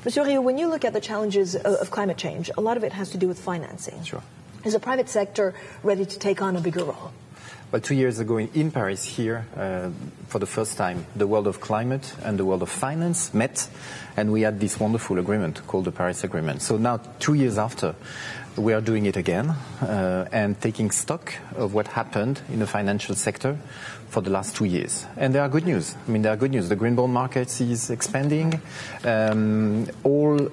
Monsieur Rioux, when you look at the challenges of climate change, a lot of it has to do with financing. Sure. Is the private sector ready to take on a bigger role? Well, 2 years ago in Paris here, for the first time, the world of climate and the world of finance met, and we had this wonderful agreement called the Paris Agreement. So now, 2 years after, we are doing it again and taking stock of what happened in the financial sector for the last 2 years. And there are good news. I mean, there are good news. The green bond market is expanding. All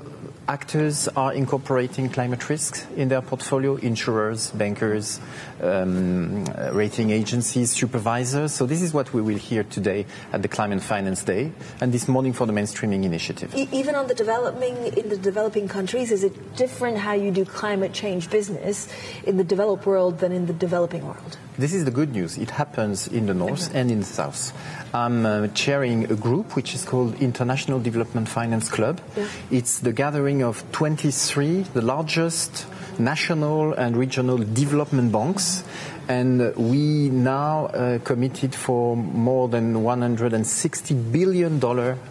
actors are incorporating climate risks in their portfolio, insurers, bankers, rating agencies, supervisors. So this is what we will hear today at the Climate Finance Day and this morning for the mainstreaming initiative. Even on in the developing countries, is it different how you do climate change business in the developed world than in the developing world? This is the good news. It happens in the north and in the south. I'm chairing a group which is called International Development Finance Club. Yeah. It's the gathering of 23, the largest national and regional development banks. And we now committed for more than $160 billion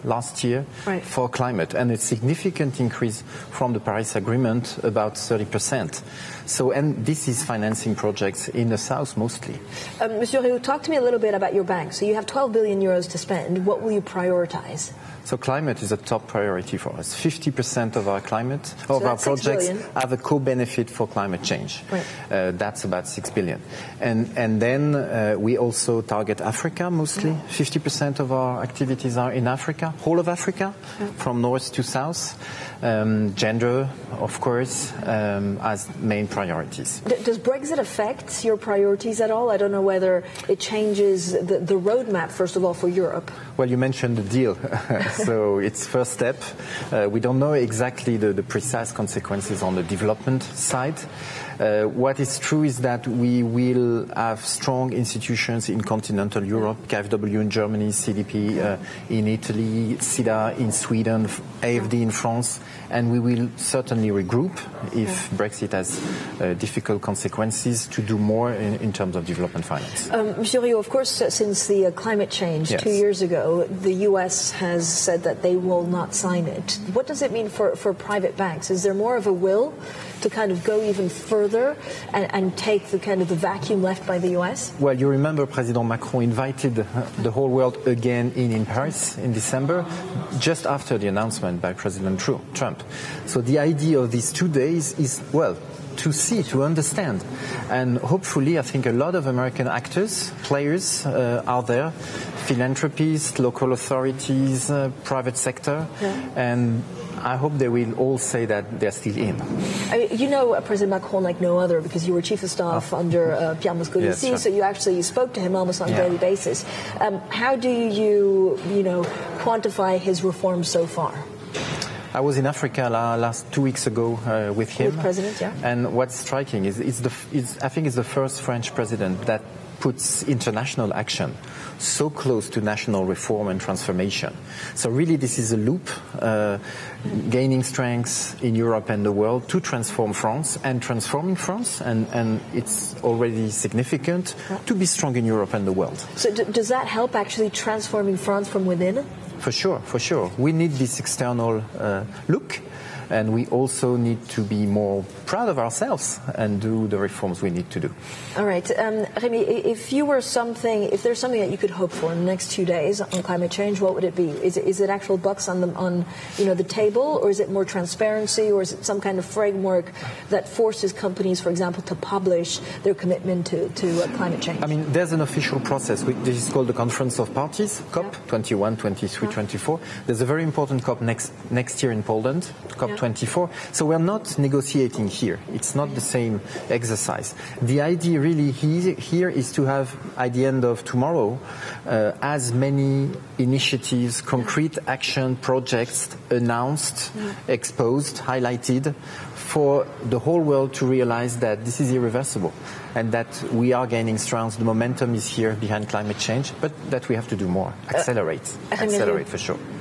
last year for climate, and a significant increase from the Paris Agreement, about 30%. So, and this is financing projects in the south mostly. Monsieur Rioux, talk to me a little bit about your bank. So you have 12 billion euros to spend. What will you prioritize? So climate is a top priority for us. 50% of our our projects have a co-benefit for climate change. Right. That's about 6 billion. And then we also target Africa mostly. 50% of our activities are in Africa, whole of Africa, from north to south. Gender, of course, as main priorities. Does Brexit affect your priorities at all? I don't know whether it changes the roadmap, first of all, for Europe. Well, you mentioned the deal. So it's first step. We don't know exactly the precise consequences on the development side. What is true is that we will have strong institutions in continental Europe, KfW in Germany, CDP in Italy, SIDA in Sweden, AFD in France, and we will certainly regroup if Brexit has difficult consequences to do more in terms of development finance. Monsieur Rioux, of course, since the climate change 2 years ago, the US has said that they will not sign it. What does it mean for private banks? Is there more of a will to kind of go even further and take the kind of the vacuum left by the US? Well, you remember President Macron invited the whole world again in Paris in December, just after the announcement by President Trump. So the idea of these 2 days is, well, to see, to understand. And hopefully, I think a lot of American actors, players are there, philanthropists, local authorities, private sector, and I hope they will all say that they're still in. I mean, you know President Macron like no other because you were chief of staff under Pierre Moscovici, sure. So you actually spoke to him almost on a daily basis. How do you quantify his reforms so far? I was in Africa last 2 weeks ago with him. With President, yeah. And what's striking is I think it's the first French president that puts international action so close to national reform and transformation. So really this is a loop gaining strength in Europe and the world to transform France and transforming France, and it's already significant to be strong in Europe and the world. So does that help actually transforming France from within? For sure, for sure. We need this external look, and we also need to be more proud of ourselves and do the reforms we need to do. All right. Remy, if there's something that you could hope for in the next 2 days on climate change, what would it be? Is it actual bucks on the table, or is it more transparency, or is it some kind of framework that forces companies, for example, to publish their commitment to climate change? I mean, there's an official process. This is called the Conference of Parties, COP 21, 23, 24. There's a very important COP next year in Poland, COP 24. So we're not negotiating here. It's not the same exercise. The idea really here is to have, at the end of tomorrow, as many initiatives, concrete action projects announced, exposed, highlighted, for the whole world to realize that this is irreversible and that we are gaining strength. The momentum is here behind climate change, but that we have to do more. Accelerate for sure.